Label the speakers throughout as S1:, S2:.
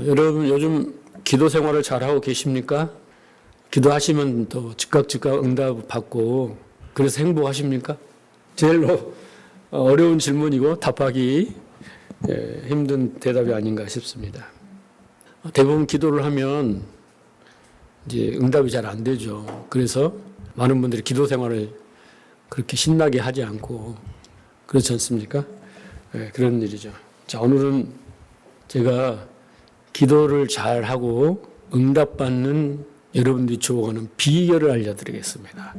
S1: 여러분 요즘 기도 생활을 잘하고 계십니까? 기도하시면 또 즉각 응답 받고 그래서 행복하십니까? 제일 어려운 질문이고 답하기 힘든 대답이 아닌가 싶습니다. 대부분 기도를 하면 이제 응답이 잘 안 되죠. 그래서 많은 분들이 기도 생활을 그렇게 신나게 하지 않고 그렇지 않습니까? 그런 일이죠. 자, 오늘은 제가 기도를 잘하고 응답받는 여러분들이 주어가는 비결을 알려드리겠습니다.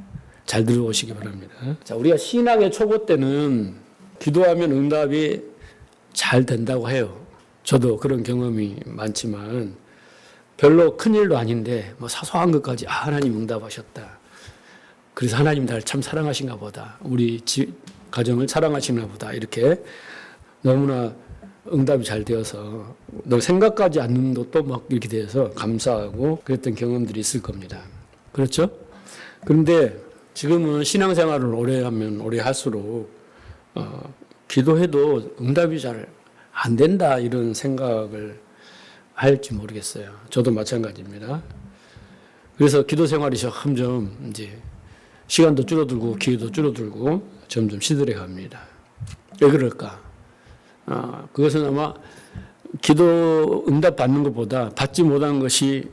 S1: 잘 들어오시기 바랍니다. 자, 우리가 신앙의 초보 때는 기도하면 응답이 잘 된다고 해요. 저도 그런 경험이 많지만 별로 큰 일도 아닌데 뭐 사소한 것까지 하나님 응답하셨다. 그래서 하나님 날 참 사랑하신가 보다. 우리 가정을 사랑하시나 보다. 이렇게 너무나 응답이 잘 되어서 너 생각하지 않는 것도 막 이렇게 돼서 감사하고 그랬던 경험들이 있을 겁니다. 그렇죠? 그런데 지금은 신앙생활을 오래 하면 오래 할수록 기도해도 응답이 잘 안 된다 이런 생각을 할지 모르겠어요. 저도 마찬가지입니다. 그래서 기도 생활이 점점 이제 시간도 줄어들고 기회도 줄어들고 점점 시들해 갑니다. 왜 그럴까? 그것은 아마 기도 응답 받는 것보다 받지 못한 것이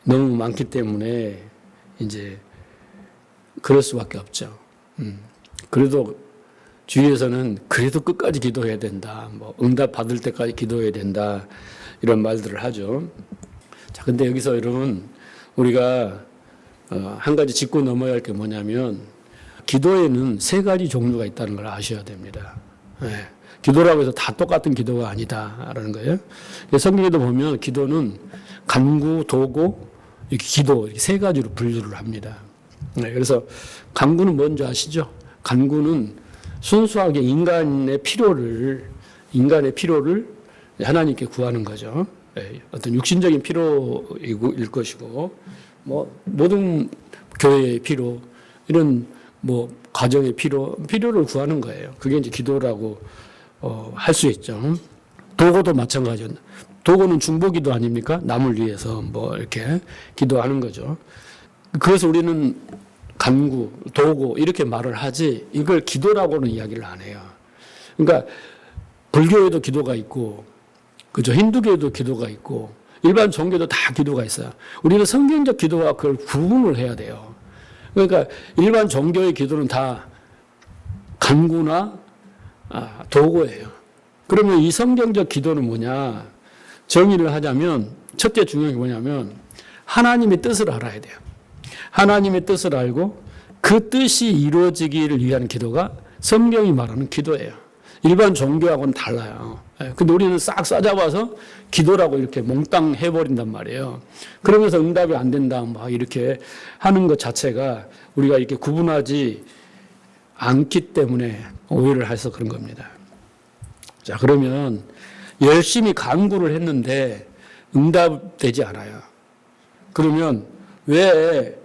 S1: 너무 많기 때문에 이제 그럴 수밖에 없죠. 그래도 주위에서는 그래도 끝까지 기도해야 된다. 뭐 응답 받을 때까지 기도해야 된다. 이런 말들을 하죠. 자, 근데 여기서 여러분 우리가 한 가지 짚고 넘어야 할 게 뭐냐면 기도에는 세 가지 종류가 있다는 걸 아셔야 됩니다. 기도라고 해서 다 똑같은 기도가 아니다라는 거예요. 성경에도 보면 기도는 간구, 도고, 이렇게 기도 이렇게 세 가지로 분류를 합니다. 그래서 간구는 뭔지 아시죠? 간구는 순수하게 인간의 필요를 하나님께 구하는 거죠. 어떤 육신적인 필요일 것이고, 뭐 모든 교회의 필요, 이런 뭐 가정의 필요를 구하는 거예요. 그게 이제 기도라고 할 수 있죠. 도고도 마찬가지예요. 도고는 중보기도 아닙니까? 남을 위해서 뭐 이렇게 기도하는 거죠. 그래서 우리는 간구, 도고 이렇게 말을 하지 이걸 기도라고는 이야기를 안 해요. 그러니까 불교에도 기도가 있고, 그죠? 힌두교에도 기도가 있고, 일반 종교도 다 기도가 있어요. 우리는 성경적 기도와 그걸 구분을 해야 돼요. 그러니까 일반 종교의 기도는 다 간구나 도구예요. 그러면 이 성경적 기도는 뭐냐? 정의를 하자면 첫째 중요한 게 뭐냐면 하나님의 뜻을 알아야 돼요. 하나님의 뜻을 알고 그 뜻이 이루어지기를 위한 기도가 성경이 말하는 기도예요. 일반 종교하고는 달라요. 근데 우리는 싹 싸잡아서 기도라고 이렇게 몽땅 해버린단 말이에요. 그러면서 응답이 안 된다, 막 이렇게 하는 것 자체가 우리가 이렇게 구분하지 않기 때문에 오해를 해서 그런 겁니다. 자, 그러면 열심히 간구를 했는데 응답되지 않아요. 그러면 왜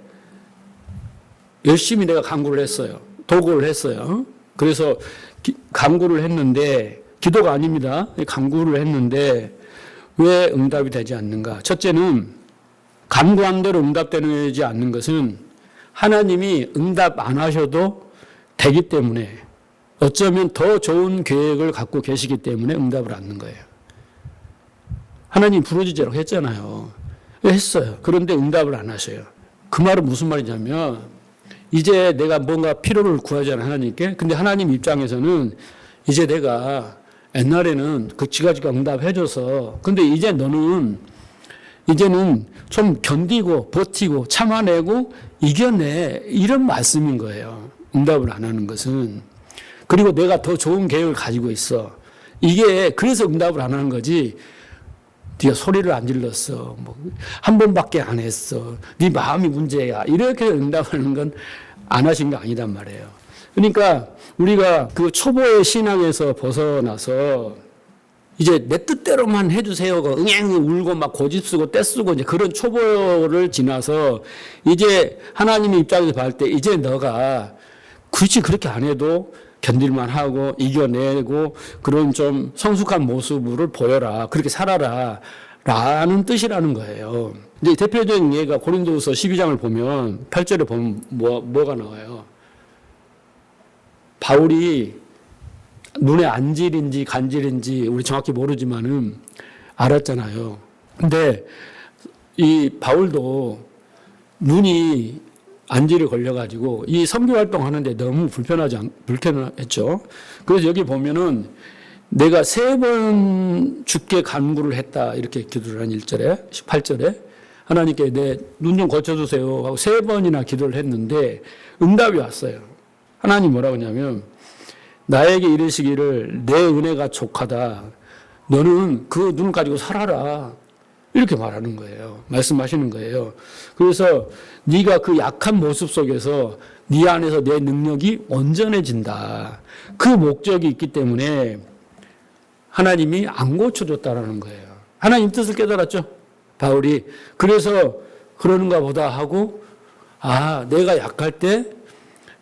S1: 열심히 내가 간구를 했어요. 도구를 했어요. 그래서 간구를 했는데 기도가 아닙니다. 간구를 했는데 왜 응답이 되지 않는가? 첫째는 간구한 대로 응답되지 않는 것은 하나님이 응답 안 하셔도 되기 때문에 어쩌면 더 좋은 계획을 갖고 계시기 때문에 응답을 않는 거예요. 하나님 부르짖으라고 했잖아요. 했어요. 그런데 응답을 안 하셔요. 그 말은 무슨 말이냐면 이제 내가 뭔가 필요를 구하잖아요, 하나님께. 근데 하나님 입장에서는 이제 내가 옛날에는 그 지가지가 응답해줘서 근데 이제 너는 이제는 좀 견디고 버티고 참아내고 이겨내 이런 말씀인 거예요. 응답을 안 하는 것은. 그리고 내가 더 좋은 계획을 가지고 있어. 이게 그래서 응답을 안 하는 거지. 네가 소리를 안 질렀어. 뭐 한 번밖에 안 했어. 네 마음이 문제야. 이렇게 응답하는 건 안 하신 게 아니단 말이에요. 그러니까 우리가 그 초보의 신앙에서 벗어나서 이제 내 뜻대로만 해주세요가 응앵 울고 막 고집쓰고 떼쓰고 이제 그런 초보를 지나서 이제 하나님의 입장에서 봤을 때 이제 너가 굳이 그렇게 안 해도 견딜만 하고 이겨내고 그런 좀 성숙한 모습을 보여라. 그렇게 살아라. 라는 뜻이라는 거예요. 이제 대표적인 예가 고린도후서 12장을 보면 8절에 보면 뭐가 나와요? 바울이 눈에 안질인지 간질인지 우리 정확히 모르지만은 알았잖아요. 근데 이 바울도 눈이 안질이 걸려가지고 이 선교 활동하는데 너무 불편했죠. 그래서 여기 보면은 내가 3번 주께 간구를 했다 이렇게 기도를 한 1절에 18절에 하나님께 내 눈 좀 고쳐주세요 하고 3번이나 기도를 했는데 응답이 왔어요. 하나님 뭐라고 하냐면 나에게 이르시기를 내 은혜가 족하다. 너는 그 눈 가지고 살아라. 이렇게 말하는 거예요. 말씀하시는 거예요. 그래서 네가 그 약한 모습 속에서 네 안에서 내 능력이 온전해진다. 그 목적이 있기 때문에 하나님이 안 고쳐줬다라는 거예요. 하나님 뜻을 깨달았죠. 바울이. 그래서 그러는가 보다 하고 내가 약할 때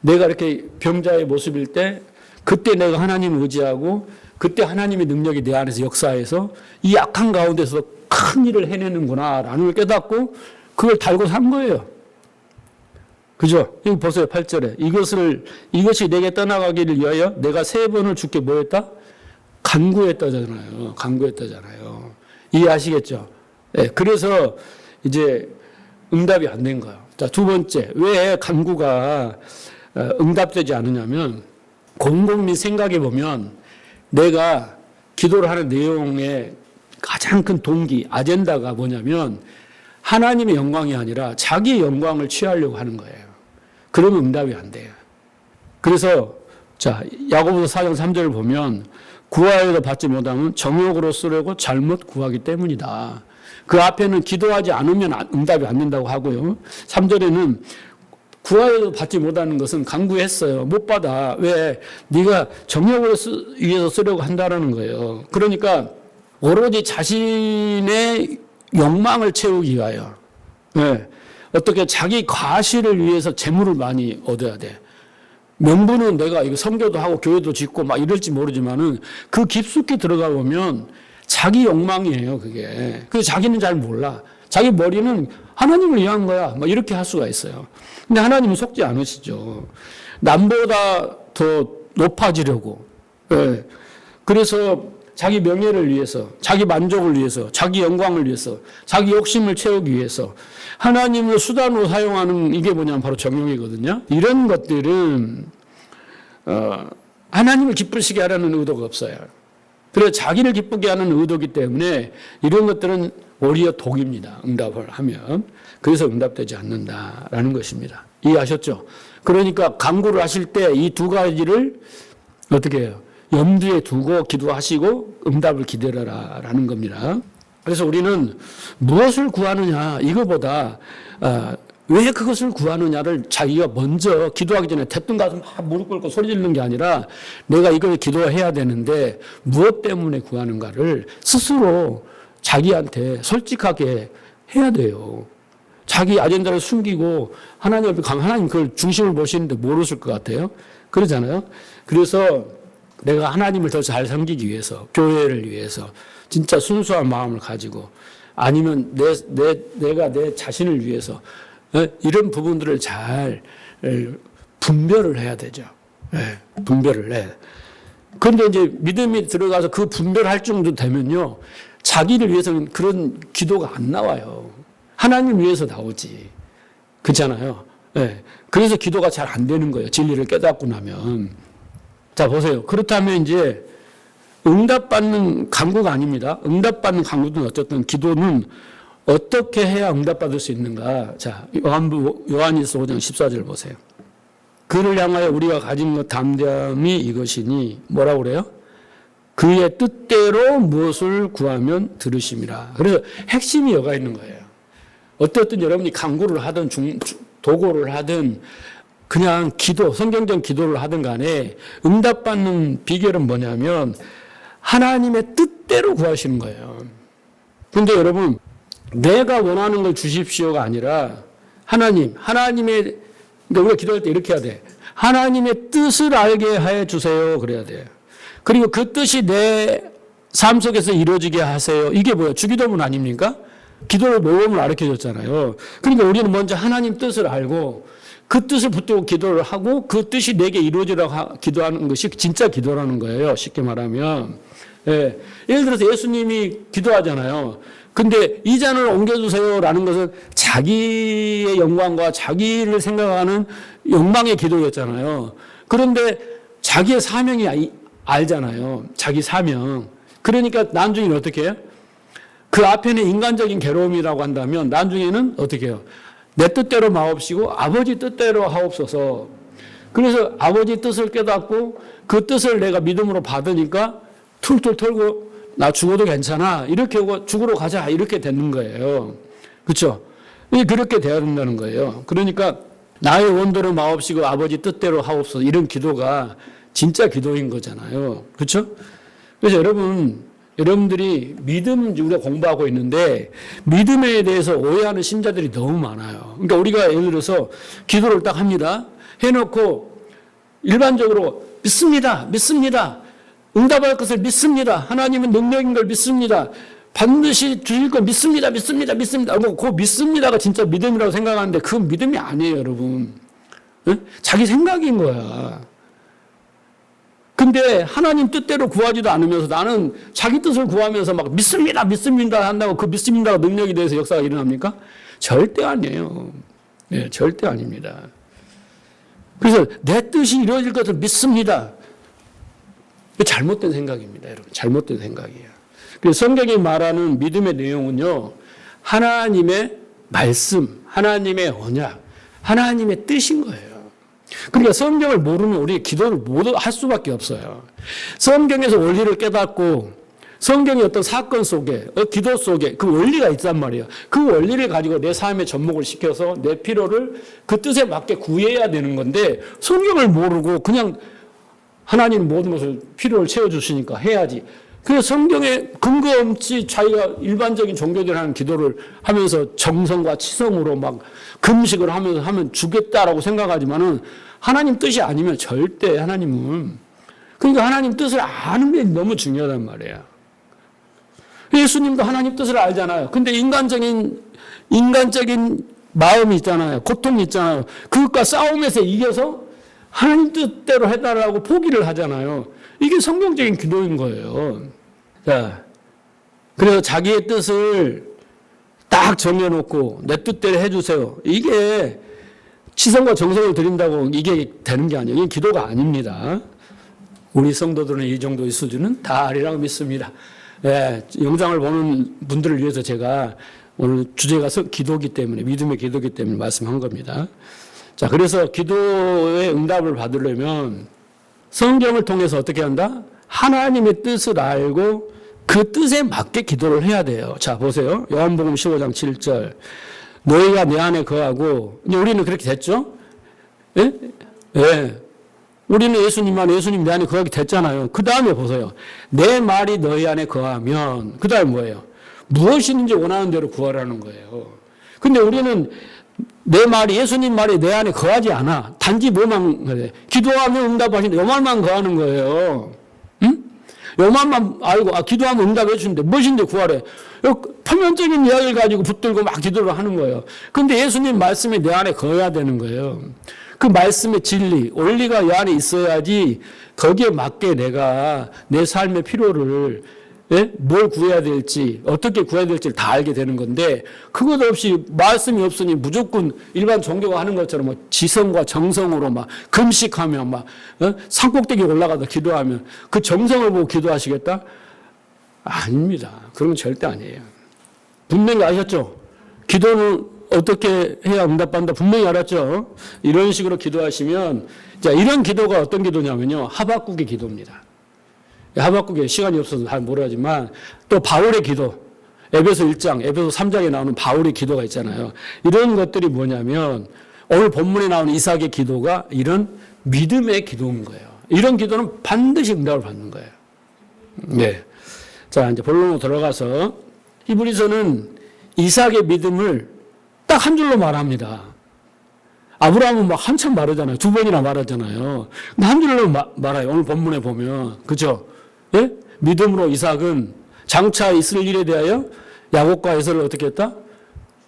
S1: 내가 이렇게 병자의 모습일 때 그때 내가 하나님을 의지하고 그때 하나님의 능력이 내 안에서 역사해서 이 약한 가운데서 큰 일을 해내는구나 라는 걸 깨닫고 그걸 달고 산 거예요. 그죠? 여기 보세요. 8절에 이것이 내게 떠나가기를 위하여 내가 3번을 주께 뭐 했다? 간구했다잖아요. 이해하시겠죠? 네, 그래서 이제 응답이 안 된 거예요. 자, 2번째. 왜 간구가 응답되지 않느냐면 곰곰이 생각해 보면 내가 기도를 하는 내용의 가장 큰 동기, 아젠다가 뭐냐면 하나님의 영광이 아니라 자기의 영광을 취하려고 하는 거예요. 그러면 응답이 안 돼요. 그래서 자, 야고보서 4장 3절을 보면 구하여도 받지 못하면 정욕으로 쓰려고 잘못 구하기 때문이다. 그 앞에는 기도하지 않으면 응답이 안 된다고 하고요. 3절에는 구하여도 받지 못하는 것은 간구했어요. 못 받아. 왜? 네가 정욕으로 위해서 쓰려고 한다라는 거예요. 그러니까 오로지 자신의 욕망을 채우기 위하여 어떻게 자기 과실을 위해서 재물을 많이 얻어야 돼. 명분은 내가 이거 선교도 하고 교회도 짓고 막 이럴지 모르지만은 그 깊숙이 들어가 보면 자기 욕망이에요, 그게. 그래서 자기는 잘 몰라. 자기 머리는 하나님을 위한 거야. 막 이렇게 할 수가 있어요. 근데 하나님은 속지 않으시죠. 남보다 더 높아지려고. 그래서 자기 명예를 위해서, 자기 만족을 위해서, 자기 영광을 위해서, 자기 욕심을 채우기 위해서 하나님을 수단으로 사용하는 이게 뭐냐면 바로 정욕이거든요. 이런 것들은 하나님을 기쁘시게 하라는 의도가 없어요. 그래서 자기를 기쁘게 하는 의도이기 때문에 이런 것들은 오히려 독입니다. 응답을 하면. 그래서 응답되지 않는다라는 것입니다. 이해하셨죠? 그러니까 간구를 하실 때 이 2가지를 어떻게 해요? 염두에 두고 기도하시고 응답을 기다려라라는 겁니다. 그래서 우리는 무엇을 구하느냐 이거보다 왜 그것을 구하느냐를 자기가 먼저 기도하기 전에 대뜸 가서 막 무릎 꿇고 소리 지르는 게 아니라 내가 이걸 기도해야 되는데 무엇 때문에 구하는가를 스스로 자기한테 솔직하게 해야 돼요. 자기 아젠다를 숨기고 하나님 앞에 가면 하나님 그걸 중심을 보시는데 모르실 것 같아요. 그러잖아요. 그래서 내가 하나님을 더 잘 섬기기 위해서, 교회를 위해서 진짜 순수한 마음을 가지고 아니면 내가 내 자신을 위해서 이런 부분들을 잘 분별을 해야 되죠. 분별을 해. 그런데 이제 믿음이 들어가서 그 분별할 정도 되면요. 자기를 위해서는 그런 기도가 안 나와요. 하나님 위해서 나오지. 그렇잖아요. 그래서 기도가 잘 안 되는 거예요. 진리를 깨닫고 나면. 자, 보세요. 그렇다면 이제 응답받는 간구가 아닙니다. 응답받는 간구는 어쨌든 기도는 어떻게 해야 응답받을 수 있는가. 자, 요한일서 5장 14절 보세요. 그를 향하여 우리가 가진 것 담대함이 이것이니 뭐라고 그래요? 그의 뜻대로 무엇을 구하면 들으심이라. 그래서 핵심이 여가 있는 거예요. 어떻든 여러분이 간구를 하든 도고를 하든 그냥 기도, 성경적 기도를 하든 간에 응답받는 비결은 뭐냐면 하나님의 뜻대로 구하시는 거예요. 근데 여러분, 내가 원하는 걸 주십시오가 아니라 하나님의, 그러니까 우리가 기도할 때 이렇게 해야 돼. 하나님의 뜻을 알게 해 주세요. 그래야 돼요. 그리고 그 뜻이 내 삶 속에서 이루어지게 하세요. 이게 뭐예요? 주기도문 아닙니까? 기도를 모범을 가르쳐줬잖아요. 그러니까 우리는 먼저 하나님 뜻을 알고 그 뜻을 붙들고 기도를 하고 그 뜻이 내게 이루어지라고 기도하는 것이 진짜 기도라는 거예요. 쉽게 말하면. 예. 예를 들어서 예수님이 기도하잖아요. 근데 이 잔을 옮겨주세요라는 것은 자기의 영광과 자기를 생각하는 욕망의 기도였잖아요. 그런데 자기의 사명이 알잖아요. 자기 사명. 그러니까 나중에는 어떻게 해요? 그 앞에는 인간적인 괴로움이라고 한다면 나중에는 어떻게 해요? 내 뜻대로 마옵시고 아버지 뜻대로 하옵소서. 그래서 아버지 뜻을 깨닫고 그 뜻을 내가 믿음으로 받으니까 툴툴 털고 나 죽어도 괜찮아. 이렇게 하고 죽으러 가자. 이렇게 되는 거예요. 그렇죠? 그렇게 돼야 된다는 거예요. 그러니까 나의 원대로 마옵시고 아버지 뜻대로 하옵소서. 이런 기도가 진짜 기도인 거잖아요. 그렇죠? 그래서 여러분들이 믿음 우리가 공부하고 있는데 믿음에 대해서 오해하는 신자들이 너무 많아요. 그러니까 우리가 예를 들어서 기도를 딱 합니다. 해놓고 일반적으로 믿습니다. 응답할 것을 믿습니다. 하나님은 능력인 걸 믿습니다. 반드시 주실 걸 믿습니다. 그 믿습니다가 진짜 믿음이라고 생각하는데 그건 믿음이 아니에요, 여러분. 응? 자기 생각인 거야. 근데 하나님 뜻대로 구하지도 않으면서 나는 자기 뜻을 구하면서 막 믿습니다 한다고 그 믿습니다가 능력이 돼서 역사가 일어납니까? 절대 아니에요. 네, 절대 아닙니다. 그래서 내 뜻이 이루어질 것을 믿습니다. 잘못된 생각입니다, 여러분. 잘못된 생각이에요. 그래서 성경이 말하는 믿음의 내용은요, 하나님의 말씀, 하나님의 언약, 하나님의 뜻인 거예요. 그러니까 성경을 모르면 우리 기도를 못 할 수밖에 없어요. 성경에서 원리를 깨닫고 성경의 어떤 사건 속에, 기도 속에 그 원리가 있단 말이에요. 그 원리를 가지고 내 삶에 접목을 시켜서 내 필요를 그 뜻에 맞게 구해야 되는 건데 성경을 모르고 그냥 하나님 모든 것을 필요를 채워주시니까 해야지. 그래서 성경에 근거 없이 자기가 일반적인 종교들 하는 기도를 하면서 정성과 치성으로 막 금식을 하면서 하면 주겠다라고 생각하지만은 하나님 뜻이 아니면 절대 하나님은, 그러니까 하나님 뜻을 아는 게 너무 중요하단 말이에요. 예수님도 하나님 뜻을 알잖아요. 근데 인간적인 마음이 있잖아요. 고통이 있잖아요. 그것과 싸움에서 이겨서 하나님 뜻대로 해달라고 포기를 하잖아요. 이게 성경적인 기도인 거예요. 자, 그래서 자기의 뜻을 딱 정해놓고 내 뜻대로 해주세요. 이게 치성과 정성을 드린다고 이게 되는 게 아니에요. 이게 기도가 아닙니다. 우리 성도들은 이 정도의 수준은 다 아리라고 믿습니다. 예, 영상을 보는 분들을 위해서 제가 오늘 주제가 기도기 때문에, 믿음의 기도기 때문에 말씀한 겁니다. 자, 그래서 기도의 응답을 받으려면 성경을 통해서 어떻게 한다? 하나님의 뜻을 알고 그 뜻에 맞게 기도를 해야 돼요. 자, 보세요. 요한복음 15장 7절. 너희가 내 안에 거하고, 우리는 그렇게 됐죠? 예? 예. 우리는 예수님 내 안에 거하게 됐잖아요. 그 다음에 보세요. 내 말이 너희 안에 거하면, 그 다음에 뭐예요? 무엇이든지 원하는 대로 구하라는 거예요. 근데 우리는 내 말이, 예수님 말이 내 안에 거하지 않아. 단지 뭐만 그래. 기도하면 응답하신다. 요 말만 거하는 거예요. 응? 요 말만 알고, 기도하면 응답해 주는데, 무엇인데 구하래. 표면적인 이야기를 가지고 붙들고 막 기도를 하는 거예요. 근데 예수님 말씀이 내 안에 거해야 되는 거예요. 그 말씀의 진리, 원리가 이 안에 있어야지 거기에 맞게 내가 내 삶의 필요를, 예? 뭘 구해야 될지, 어떻게 구해야 될지를 다 알게 되는 건데, 그것 없이 말씀이 없으니 무조건 일반 종교가 하는 것처럼 뭐 지성과 정성으로 막 금식하며 막, 산꼭대기 올라가다 기도하면 그 정성을 보고 기도하시겠다? 아닙니다. 그런 건 절대 아니에요. 분명히 아셨죠? 기도는 어떻게 해야 응답받는다 분명히 알았죠? 이런 식으로 기도하시면, 자, 이런 기도가 어떤 기도냐면요. 하박국의 기도입니다. 하박국에 시간이 없어서 잘 모르지만 또 바울의 기도, 에베소 1장, 에베소 3장에 나오는 바울의 기도가 있잖아요. 이런 것들이 뭐냐면 오늘 본문에 나오는 이삭의 기도가 이런 믿음의 기도인 거예요. 이런 기도는 반드시 응답을 받는 거예요. 네. 자, 이제 본론으로 들어가서 히브리서는 이삭의 믿음을 딱 한 줄로 말합니다. 아브라함은 막 한참 말하잖아요. 2번이나 말하잖아요. 근데 한 줄로 말아요. 오늘 본문에 보면. 그죠? 예? 믿음으로 이삭은 장차 있을 일에 대하여 야곱과 에서를 어떻게 했다?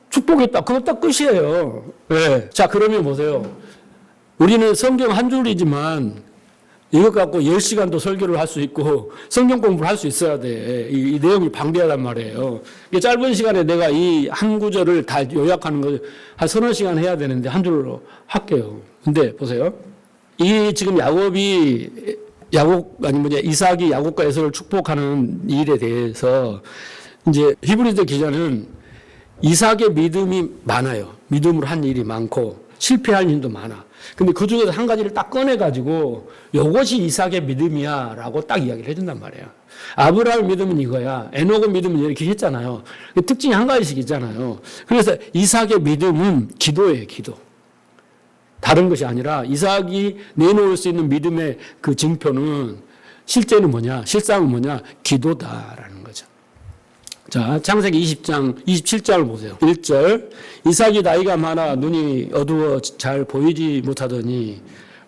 S1: 축복했다. 그거 딱 끝이에요. 네. 자, 그러면 보세요. 우리는 성경 한 줄이지만 이것 갖고 10시간도 설교를 할 수 있고 성경 공부를 할 수 있어야 돼. 이 내용이 방대하단 말이에요. 짧은 시간에 내가 이 한 구절을 다 요약하는 거 한 서너 시간 해야 되는데 한 줄로 할게요. 근데 보세요. 이 지금 이삭이 야곱과 에서를 축복하는 일에 대해서 이제 히브리서 기자는 이삭의 믿음이 많아요. 믿음으로 한 일이 많고 실패할 일도 많아. 근데 그 중에서 한 가지를 딱 꺼내가지고 이것이 이삭의 믿음이야 라고 딱 이야기를 해준단 말이에요. 아브라함 믿음은 이거야. 에녹의 믿음은 이렇게 했잖아요. 특징이 한 가지씩 있잖아요. 그래서 이삭의 믿음은 기도예요. 기도. 다른 것이 아니라 이삭이 내놓을 수 있는 믿음의 그 증표는 실제는 뭐냐? 실상은 뭐냐? 기도다라는 거죠. 자, 창세기 27장을 보세요. 1절. 이삭이 나이가 많아 눈이 어두워 잘 보이지 못하더니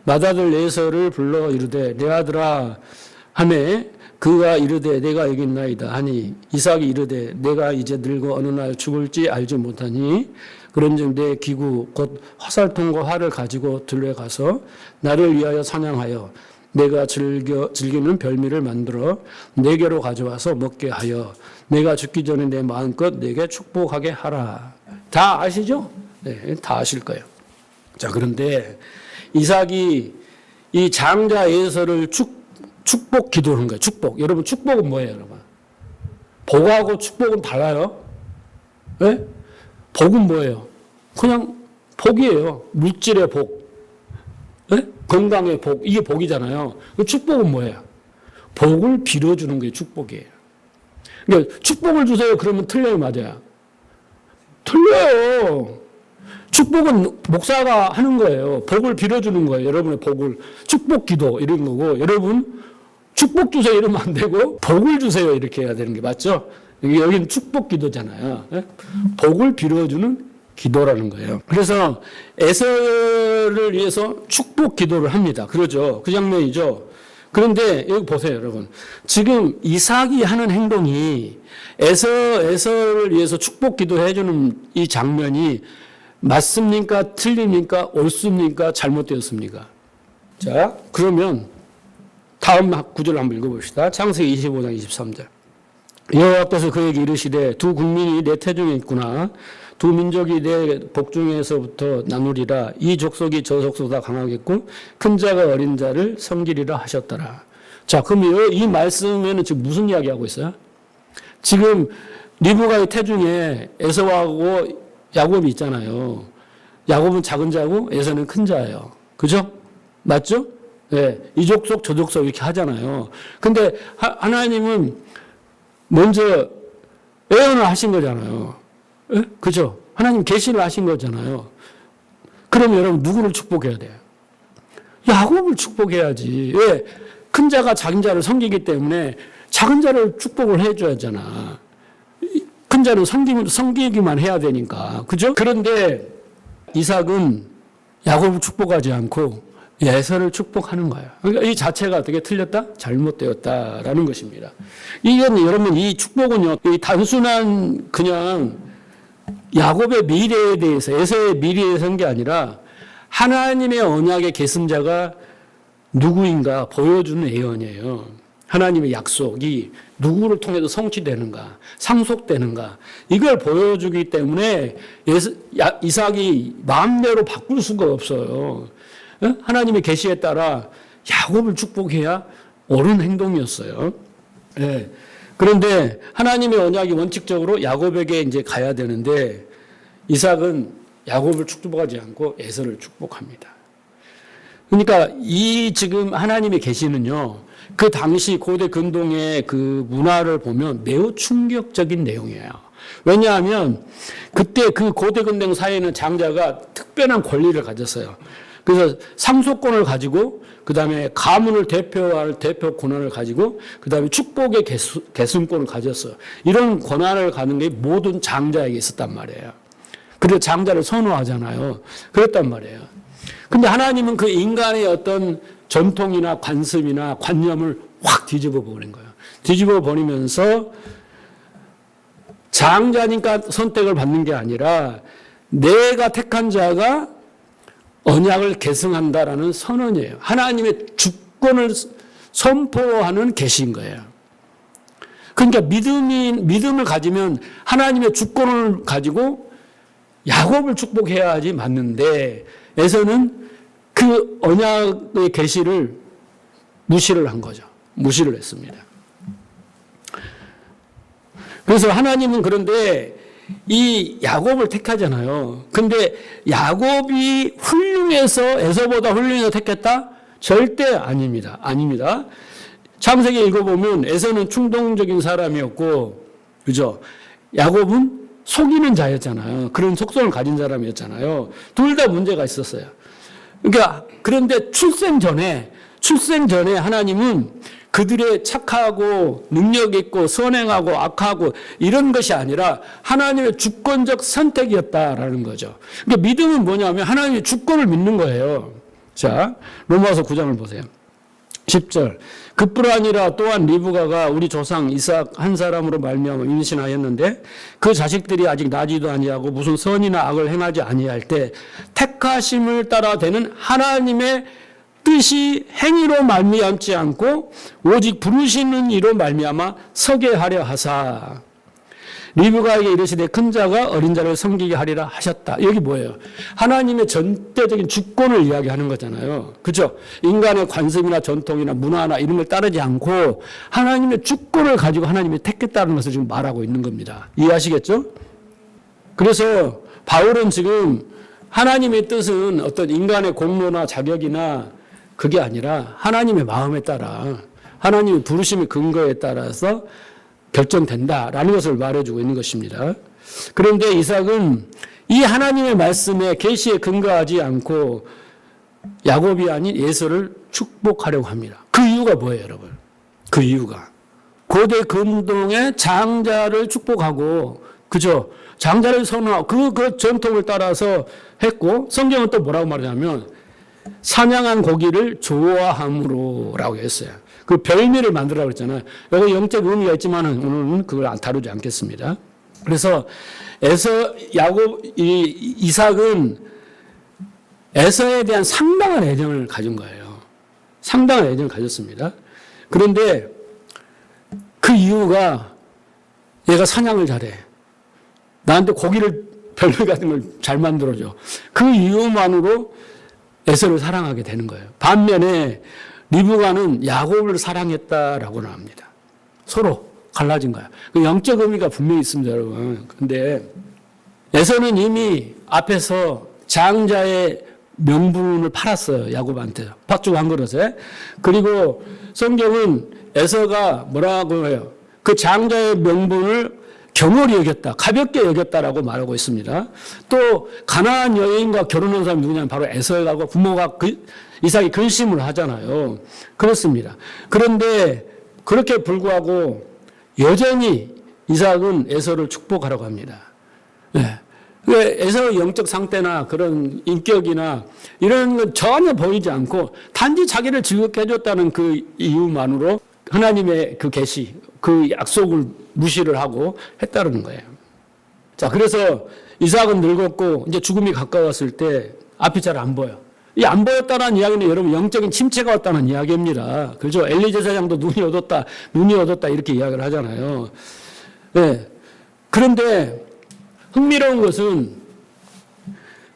S1: 맏아들 에서를 불러 이르되 내 아들아 하매 그가 이르되 내가 여기 있나이다 하니 이삭이 이르되 내가 이제 늙어 어느 날 죽을지 알지 못하니 그런즉 내 기구 곧 화살통과 활을 가지고 들에 가서 나를 위하여 사냥하여 내가 즐기는 별미를 만들어 내게로 가져와서 먹게 하여 내가 죽기 전에 내 마음껏 내게 축복하게 하라. 다 아시죠? 네, 다 아실 거예요. 자, 그런데 이삭이 이 장자 에서를 축복 기도하는 거예요. 축복. 여러분, 축복은 뭐예요, 여러분? 복하고 축복은 달라요? 네? 복은 뭐예요? 그냥 복이에요. 물질의 복. 네? 건강의 복. 이게 복이잖아요. 축복은 뭐예요? 복을 빌어주는 게 축복이에요. 그러니까 축복을 주세요. 그러면 틀려요, 맞아요? 틀려요. 축복은 목사가 하는 거예요. 복을 빌어주는 거예요. 여러분의 복을. 축복 기도 이런 거고, 여러분 축복 주세요 이러면 안 되고 복을 주세요 이렇게 해야 되는 게 맞죠? 여기는 축복 기도잖아요. 복을 빌어주는 기도라는 거예요. 그래서 에서를 위해서 축복 기도를 합니다. 그러죠. 그 장면이죠. 그런데 여기 보세요, 여러분. 지금 이삭이 하는 행동이 에서를 위해서 축복 기도해주는 이 장면이 맞습니까? 틀립니까? 옳습니까? 잘못되었습니까? 자, 그러면 다음 구절 한번 읽어봅시다. 창세기 25장 23절. 여호와께서 그에게 이르시되 두 국민이 내 태중에 있구나. 두 민족이 내 복중에서부터 나누리라. 이 족속이 저 족속보다 강하겠고 큰 자가 어린 자를 섬기리라 하셨더라. 자, 그럼 이 말씀에는 지금 무슨 이야기하고 있어요? 지금 리브가의 태중에 에서하고 야곱이 있잖아요. 야곱은 작은 자고 에서는 큰 자예요. 그죠? 맞죠? 네, 이 족속 저 족속 이렇게 하잖아요. 근데 하나님은 먼저 예언을 하신 거잖아요. 네? 그죠? 하나님 계시를 하신 거잖아요. 그럼 여러분 누구를 축복해야 돼요? 야곱을 축복해야지. 왜? 큰 자가 작은 자를 섬기기 때문에 작은 자를 축복을 해줘야 하잖아. 큰 자는 섬기기만 해야 되니까. 그죠? 그런데 이삭은 야곱을 축복하지 않고 에서를 축복하는 거예요. 그러니까 이 자체가 어떻게 틀렸다? 잘못되었다라는 것입니다. 이건 여러분 이 축복은요, 이 단순한 그냥 야곱의 미래에 대해서 에서의 미래에 대해서 한 게 아니라 하나님의 언약의 계승자가 누구인가 보여주는 예언이에요. 하나님의 약속이 누구를 통해서 성취되는가, 상속되는가, 이걸 보여주기 때문에 이삭이 마음대로 바꿀 수가 없어요. 하나님의 계시에 따라 야곱을 축복해야 옳은 행동이었어요. 네. 그런데 하나님의 언약이 원칙적으로 야곱에게 이제 가야 되는데 이삭은 야곱을 축복하지 않고 에서를 축복합니다. 그러니까 이 지금 하나님의 계시는요, 그 당시 고대 근동의 그 문화를 보면 매우 충격적인 내용이에요. 왜냐하면 그때 그 고대 근동 사회는 장자가 특별한 권리를 가졌어요. 그래서 상속권을 가지고 그 다음에 가문을 대표할 대표 권한을 가지고 그 다음에 축복의 계승권을 가졌어요. 이런 권한을 가는 게 모든 장자에게 있었단 말이에요. 그래서 장자를 선호하잖아요. 그랬단 말이에요. 근데 하나님은 그 인간의 어떤 전통이나 관습이나 관념을 확 뒤집어 버린 거예요. 뒤집어 버리면서 장자니까 선택을 받는 게 아니라 내가 택한 자가 언약을 계승한다라는 선언이에요. 하나님의 주권을 선포하는 계시인 거예요. 그러니까 믿음을 가지면 하나님의 주권을 가지고 야곱을 축복해야지 맞는데 에서는 그 언약의 계시를 무시를 한 거죠. 무시를 했습니다. 그래서 하나님은 그런데 이 야곱을 택하잖아요. 근데 야곱이 훌륭해서 에서보다 훌륭해서 택했다? 절대 아닙니다. 아닙니다. 창세기 읽어보면 에서는 충동적인 사람이었고, 그죠? 야곱은 속이는 자였잖아요. 그런 속성을 가진 사람이었잖아요. 둘 다 문제가 있었어요. 그러니까, 그런데 출생 전에 하나님은 그들의 착하고 능력 있고 선행하고 악하고 이런 것이 아니라 하나님의 주권적 선택이었다라는 거죠. 그러니까 믿음은 뭐냐면 하나님의 주권을 믿는 거예요. 자, 로마서 9장을 보세요. 10절. 그뿐 아니라 또한 리브가가 우리 조상 이삭 한 사람으로 말미암아 임신하였는데 그 자식들이 아직 나지도 아니하고 무슨 선이나 악을 행하지 아니할 때 택하심을 따라 되는 하나님의 뜻이 행위로 말미암지 않고 오직 부르시는 이로 말미암아 서게 하려 하사 리브가에게 이르시되 큰 자가 어린 자를 섬기게 하리라 하셨다. 여기 뭐예요? 하나님의 전대적인 주권을 이야기하는 거잖아요. 그죠? 인간의 관습이나 전통이나 문화나 이런 걸 따르지 않고 하나님의 주권을 가지고 하나님이 택했다는 것을 지금 말하고 있는 겁니다. 이해하시겠죠? 그래서 바울은 지금 하나님의 뜻은 어떤 인간의 공로나 자격이나 그게 아니라 하나님의 마음에 따라 하나님의 부르심의 근거에 따라서 결정된다라는 것을 말해주고 있는 것입니다. 그런데 이삭은 이 하나님의 말씀에 계시에 근거하지 않고 야곱이 아닌 에서를 축복하려고 합니다. 그 이유가 뭐예요, 여러분? 그 이유가 고대 근동의 장자를 축복하고 그죠? 장자를 선호하고 그 전통을 따라서 했고 성경은 또 뭐라고 말하냐면 사냥한 고기를 좋아함으로라고 했어요. 그 별미를 만들라고 했잖아요. 여기 영적 의미가 있지만 오늘은 그걸 다루지 않겠습니다. 그래서 이삭은 에서에 대한 상당한 애정을 가진 거예요. 상당한 애정을 가졌습니다. 그런데 그 이유가 얘가 사냥을 잘해. 나한테 고기를 별미 같은 걸 잘 만들어줘. 그 이유만으로 에서를 사랑하게 되는 거예요. 반면에 리브가는 야곱을 사랑했다라고는 합니다. 서로 갈라진 거야. 그 영적 의미가 분명히 있습니다, 여러분. 근데 에서는 이미 앞에서 장자의 명분을 팔았어요, 야곱한테. 팥죽 한 그릇에. 그리고 성경은 에서가 뭐라고 해요? 그 장자의 명분을 경홀히 여겼다, 가볍게 여겼다라고 말하고 있습니다. 또 가나안 여인과 결혼한 사람이 누구냐면 바로 에서하고 부모가 이삭이 근심을 하잖아요. 그렇습니다. 그런데 그렇게 불구하고 여전히 이삭은 에서를 축복하라고 합니다. 네. 에서의 영적 상태나 그런 인격이나 이런 건 전혀 보이지 않고 단지 자기를 즐겁게 해줬다는 그 이유만으로 하나님의 그 계시, 그 약속을 무시를 하고 했다는 거예요. 자, 그래서 이삭은 늙었고 이제 죽음이 가까웠을 때 앞이 잘 안 보여. 이 안 보였다는 이야기는 여러분 영적인 침체가 왔다는 이야기입니다. 그렇죠? 엘리 제사장도 눈이 어둡다 이렇게 이야기를 하잖아요. 네. 그런데 흥미로운 것은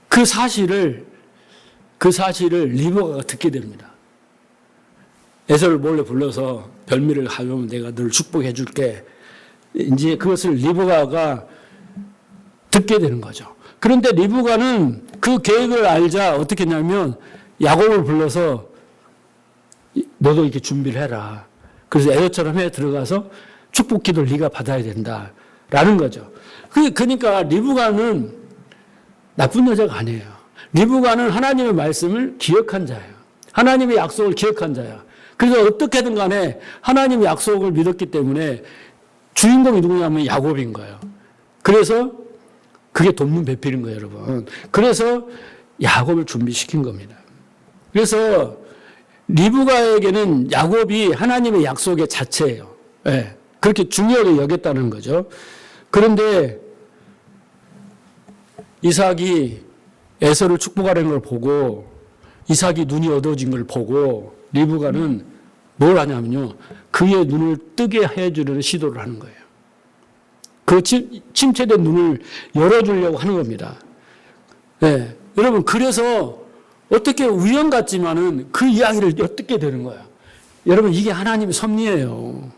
S1: 그 사실을 리브가가 듣게 됩니다. 에서를 몰래 불러서 별미를 하면 내가 널 축복해 줄게. 이제 그것을 리브가가 듣게 되는 거죠. 그런데 리브가는 그 계획을 알자 어떻게 했냐면 야곱을 불러서 너도 이렇게 준비를 해라. 그래서 에서처럼 해 들어가서 축복 기도를 네가 받아야 된다라는 거죠. 그러니까 리브가는 나쁜 여자가 아니에요. 리브가는 하나님의 말씀을 기억한 자예요. 하나님의 약속을 기억한 자야. 그래서 어떻게든 간에 하나님의 약속을 믿었기 때문에 주인공이 누구냐면 야곱인 거예요. 그래서 그게 돕는 배필인 거예요, 여러분. 그래서 야곱을 준비시킨 겁니다. 그래서 리브가에게는 야곱이 하나님의 약속의 자체예요. 예, 그렇게 중요하게 여겼다는 거죠. 그런데 이삭이 에서를 축복하는 걸 보고 이삭이 눈이 어두워진 걸 보고 리브가는 뭘 하냐면요. 그의 눈을 뜨게 해주려는 시도를 하는 거예요. 그 침체된 눈을 열어주려고 하는 겁니다. 네. 여러분, 그래서 어떻게 우연 같지만은 그 이야기를 엿듣게 되는 거예요. 여러분, 이게 하나님의 섭리예요.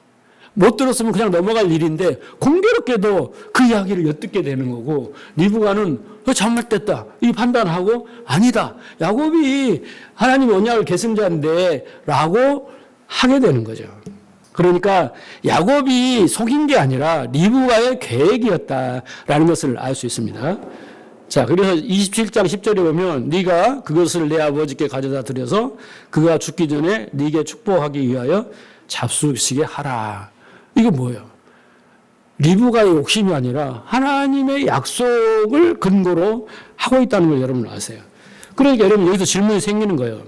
S1: 못 들었으면 그냥 넘어갈 일인데 공교롭게도 그 이야기를 엿듣게 되는 거고 리브가는 잘못됐다 이 판단하고 아니다 야곱이 하나님의 언약을 계승자인데 라고 하게 되는 거죠. 그러니까 야곱이 속인 게 아니라 리브가의 계획이었다라는 것을 알 수 있습니다. 자, 그래서 27장 10절에 보면 네가 그것을 내 아버지께 가져다 드려서 그가 죽기 전에 네게 축복하기 위하여 잡수시게 하라. 이거 뭐예요? 리브가의 욕심이 아니라 하나님의 약속을 근거로 하고 있다는 걸 여러분 아세요. 그러니까 여러분 여기서 질문이 생기는 거예요.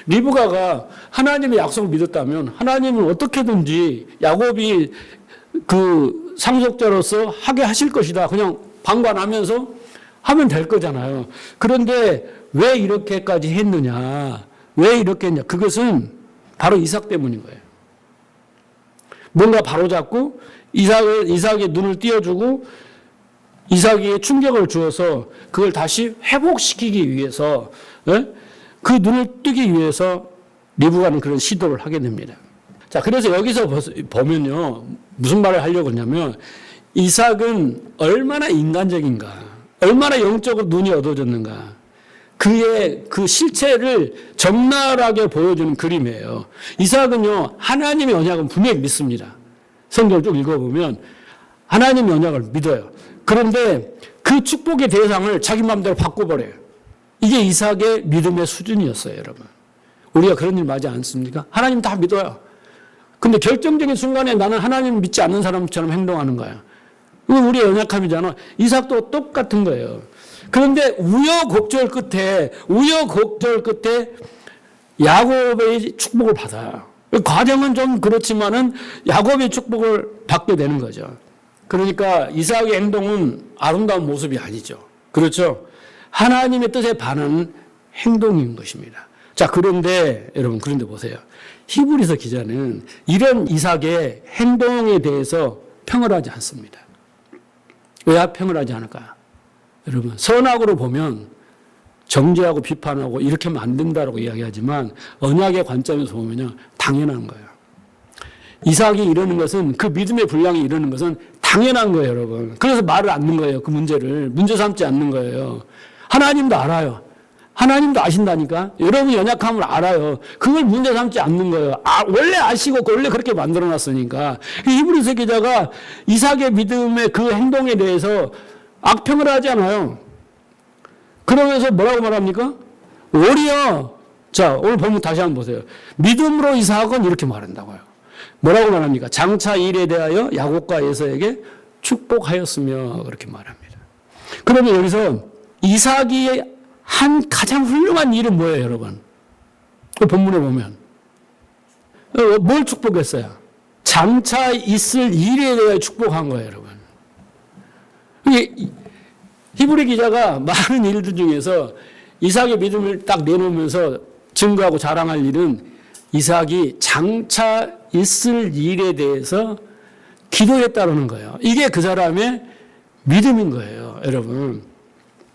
S1: 리브가가 하나님의 약속을 믿었다면 하나님은 어떻게든지 야곱이 그 상속자로서 하게 하실 것이다. 그냥 방관하면서 하면 될 거잖아요. 그런데 왜 이렇게까지 했느냐? 왜 이렇게 했냐? 그것은 바로 이삭 때문인 거예요. 뭔가 바로잡고 이삭의 눈을 띄워주고 이삭에게 충격을 주어서 그걸 다시 회복시키기 위해서 그 눈을 뜨기 위해서 리브가는 그런 시도를 하게 됩니다. 자, 그래서 여기서 보면요. 무슨 말을 하려고 하냐면 이삭은 얼마나 인간적인가 얼마나 영적으로 눈이 어두워졌는가 그의 그 실체를 적나라하게 보여주는 그림이에요. 이삭은요, 하나님의 언약은 분명히 믿습니다. 성경을 쭉 읽어보면 하나님의 언약을 믿어요. 그런데 그 축복의 대상을 자기 마음대로 바꿔버려요. 이게 이삭의 믿음의 수준이었어요, 여러분. 우리가 그런 일 맞지 않습니까? 하나님 다 믿어요. 근데 결정적인 순간에 나는 하나님 믿지 않는 사람처럼 행동하는 거야. 그건 우리의 연약함이잖아. 이삭도 똑같은 거예요. 그런데 우여곡절 끝에 야곱의 축복을 받아요. 과정은 좀 그렇지만은 야곱의 축복을 받게 되는 거죠. 그러니까 이삭의 행동은 아름다운 모습이 아니죠. 그렇죠? 하나님의 뜻에 반하는 행동인 것입니다. 자, 그런데 여러분 보세요. 히브리서 기자는 이런 이삭의 행동에 대해서 평을 하지 않습니다. 왜 평을 하지 않을까? 여러분, 선악으로 보면 정죄하고 비판하고 이렇게 하면 안 된다라고 이야기하지만 언약의 관점에서 보면요, 당연한 거예요. 이삭이 이러는 것은 그 믿음의 분량이 이러는 것은 당연한 거예요, 여러분. 그래서 말을 않는 거예요. 그 문제를 문제 삼지 않는 거예요. 하나님도 알아요. 하나님도 아신다니까. 여러분 연약함을 알아요. 그걸 문제 삼지 않는 거예요. 원래 아시고 원래 그렇게 만들어놨으니까. 히브리서 기자가 이삭의 믿음의 그 행동에 대해서 악평을 하지 않아요. 그러면서 뭐라고 말합니까? 오히려 자, 오늘 본문 다시 한번 보세요. 믿음으로 이삭은 이렇게 말한다고요. 뭐라고 말합니까? 장차 일에 대하여 야곱과 에서에게 축복하였으며 그렇게 말합니다. 그러면 여기서 이삭이 한 가장 훌륭한 일은 뭐예요, 여러분? 그 본문에 보면 뭘 축복했어요? 장차 있을 일에 대하여 축복한 거예요, 여러분. 히브리 기자가 많은 일들 중에서 이삭의 믿음을 딱 내놓으면서 증거하고 자랑할 일은 이삭이 장차 있을 일에 대해서 기도했다는 거예요. 이게 그 사람의 믿음인 거예요, 여러분.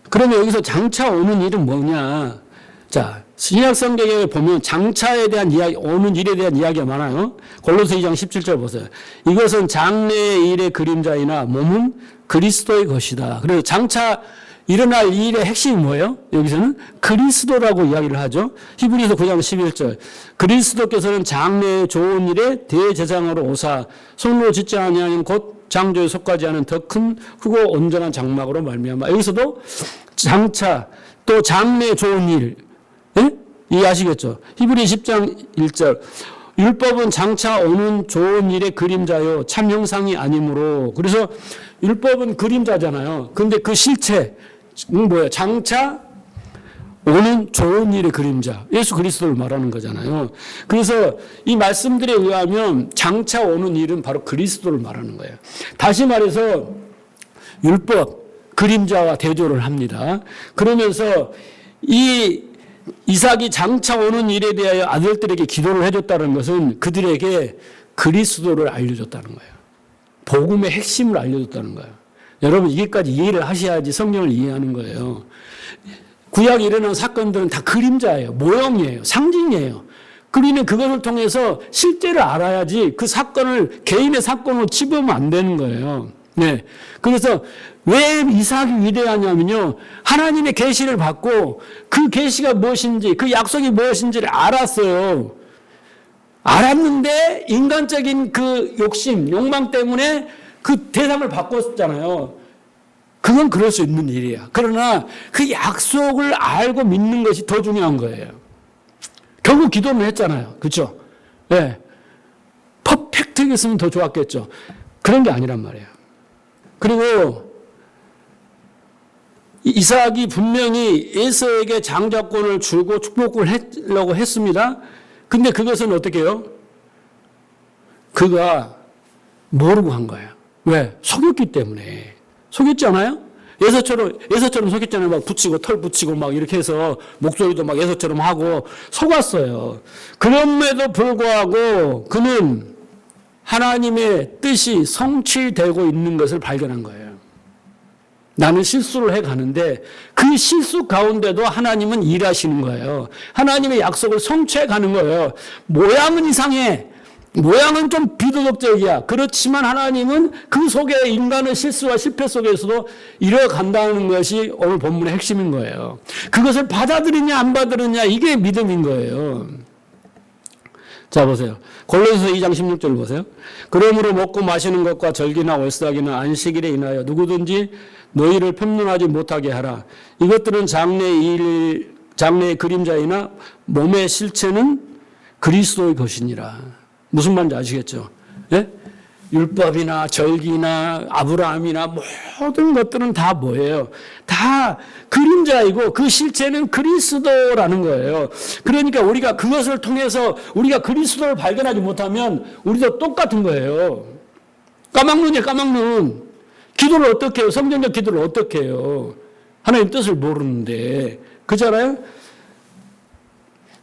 S1: 그러면 여기서 장차 오는 일은 뭐냐? 자, 신약 성경에 보면 장차에 대한 이야기, 오는 일에 대한 이야기가 많아요. 골로새 2장 17절 보세요. 이것은 장래의 일의 그림자이나 몸은 그리스도의 것이다. 그래서 장차 일어날 일의 핵심이 뭐예요? 여기서는 그리스도라고 이야기를 하죠. 히브리서 9장 11절. 그리스도께서는 장래의 좋은 일에 대제사장으로 오사 손으로 짓지 아니하는 곧 장조에 속하지 않은 더 큰 크고 온전한 장막으로 말미암아. 여기서도 장차 또 장래 좋은 일, 예? 이해하시겠죠? 히브리 10장 1절. 율법은 장차 오는 좋은 일의 그림자요 참 형상이 아니므로. 그래서 율법은 그림자잖아요. 근데 그 실체 뭐예요? 장차 오는 좋은 일의 그림자, 예수 그리스도를 말하는 거잖아요. 그래서 이 말씀들에 의하면 장차 오는 일은 바로 그리스도를 말하는 거예요. 다시 말해서 율법, 그림자와 대조를 합니다. 그러면서 이 이삭이 장차 오는 일에 대하여 아들들에게 기도를 해줬다는 것은 그들에게 그리스도를 알려줬다는 거예요. 복음의 핵심을 알려줬다는 거예요. 여러분 이게까지 이해를 하셔야지 성경을 이해하는 거예요. 구약에 일어난 사건들은 다 그림자예요. 모형이에요. 상징이에요. 우리는 그것을 통해서 실제를 알아야지 그 사건을 개인의 사건으로 집으면 안 되는 거예요. 네. 그래서 왜 이삭이 위대하냐면요. 하나님의 계시를 받고 그 계시가 무엇인지 그 약속이 무엇인지를 알았어요. 알았는데 인간적인 그 욕심, 욕망 때문에 그 대상을 바꿨잖아요. 그건 그럴 수 있는 일이야. 그러나 그 약속을 알고 믿는 것이 더 중요한 거예요. 결국 기도는 했잖아요. 그렇죠? 네. 퍼펙트했으면 더 좋았겠죠. 그런 게 아니란 말이에요. 그리고 이삭이 분명히 에서에게 장자권을 주고 축복을 하려고 했습니다. 근데 그것은 어떻게 해요? 그가 모르고 한 거예요. 왜? 속였기 때문에. 속였잖아요? 예서처럼 속였잖아요. 막 붙이고 털 붙이고 막 이렇게 해서 목소리도 막 예서처럼 하고 속았어요. 그럼에도 불구하고 그는 하나님의 뜻이 성취되고 있는 것을 발견한 거예요. 나는 실수를 해가는데 그 실수 가운데도 하나님은 일하시는 거예요. 하나님의 약속을 성취해 가는 거예요. 모양은 이상해. 모양은 좀 비도덕적이야. 그렇지만 하나님은 그 속에 인간의 실수와 실패 속에서도 이뤄간다는 것이 오늘 본문의 핵심인 거예요. 그것을 받아들이냐 안 받아들이냐 이게 믿음인 거예요. 자 보세요. 골로새서 2장 16절 보세요. 그러므로 먹고 마시는 것과 절기나 월삭이나 안식일에 인하여 누구든지 너희를 편론하지 못하게 하라. 이것들은 장래의 그림자이나 몸의 실체는 그리스도의 것이니라. 무슨 말인지 아시겠죠? 예? 율법이나 절기나 아브라함이나 모든 것들은 다 뭐예요? 다 그림자이고 그 실체는 그리스도라는 거예요. 그러니까 우리가 그것을 통해서 우리가 그리스도를 발견하지 못하면 우리도 똑같은 거예요. 까막눈이에요, 까막눈. 기도를 어떻게 해요? 성경적 기도를 어떻게 해요? 하나님 뜻을 모르는데. 그렇잖아요?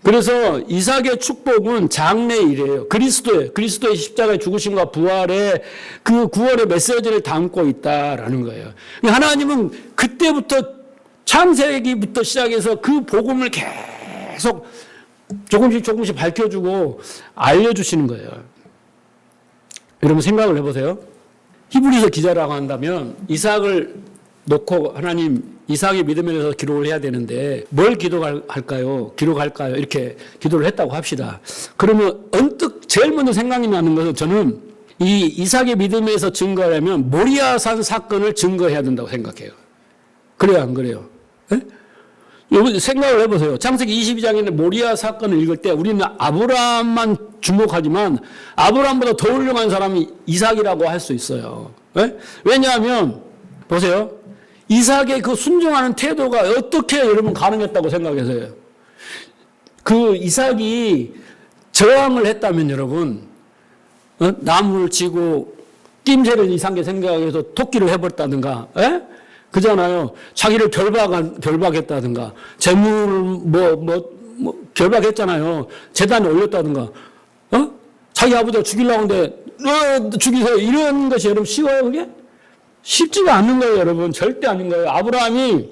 S1: 그래서 이삭의 축복은 장래일이에요. 그리스도의 십자가의 죽으심과 부활의 그 구원의 메시지를 담고 있다라는 거예요. 하나님은 그때부터 창세기부터 시작해서 그 복음을 계속 조금씩 밝혀주고 알려주시는 거예요. 여러분 생각을 해보세요. 히브리서 기자라고 한다면 이삭을 놓고 하나님 이삭의 믿음에 대해서 기록을 해야 되는데 뭘 기록할까요? 이렇게 기도를 했다고 합시다. 그러면 언뜻 제일 먼저 생각이 나는 것은 저는 이 이삭의 믿음에서 증거하려면 모리아산 사건을 증거해야 된다고 생각해요. 그래요, 안 그래요? 네? 여러분 생각을 해보세요. 창세기 22장에 있는 모리아 사건을 읽을 때 우리는 아브라함만 주목하지만 아브라함보다 더 훌륭한 사람이 이삭이라고 할 수 있어요. 네? 왜냐하면 보세요. 이삭의 그 순종하는 태도가 어떻게 여러분 가능했다고 생각해서요. 그 이삭이 저항을 했다면 여러분 나무를 치고 낌새를 이상하게 생각해서 토끼를 해버렸다든가, 그잖아요. 자기를 결박했다든가, 재물을 결박했잖아요. 재단에 올렸다든가, 자기 아버지가 죽이려고 하는데, 죽이세요. 이런 것이 여러분 쉬워요, 그게? 쉽지가 않는 거예요, 여러분. 절대 아닌 거예요. 아브라함이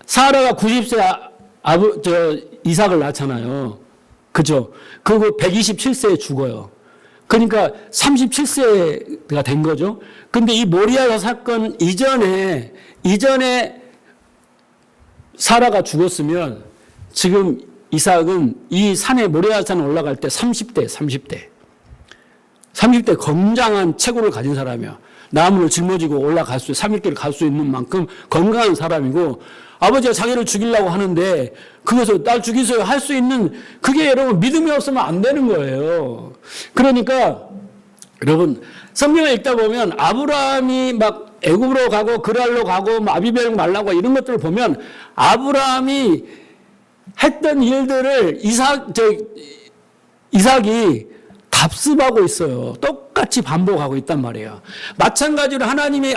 S1: 사라가 90세 이삭을 낳잖아요. 그죠? 그리고 127세에 죽어요. 그러니까 37세가 된 거죠. 근데 이 모리아 사건 이전에 사라가 죽었으면 지금 이삭은 이 산에 모리아 산에 올라갈 때 30대 건장한 체구를 가진 사람이야. 나무를 짊어지고 올라갈 수, 3일길 갈 수 있는 만큼 건강한 사람이고, 아버지가 자기를 죽이려고 하는데, 그것을 날 죽이세요 할 수 있는, 그게 여러분 믿음이 없으면 안 되는 거예요. 그러니까, 여러분, 성경을 읽다 보면, 아브라함이 막 애굽으로 가고, 그랄로 가고, 아비멜렉 말라고 이런 것들을 보면, 아브라함이 했던 일들을 이삭이 답습하고 있어요. 똑같이 반복하고 있단 말이에요. 마찬가지로 하나님이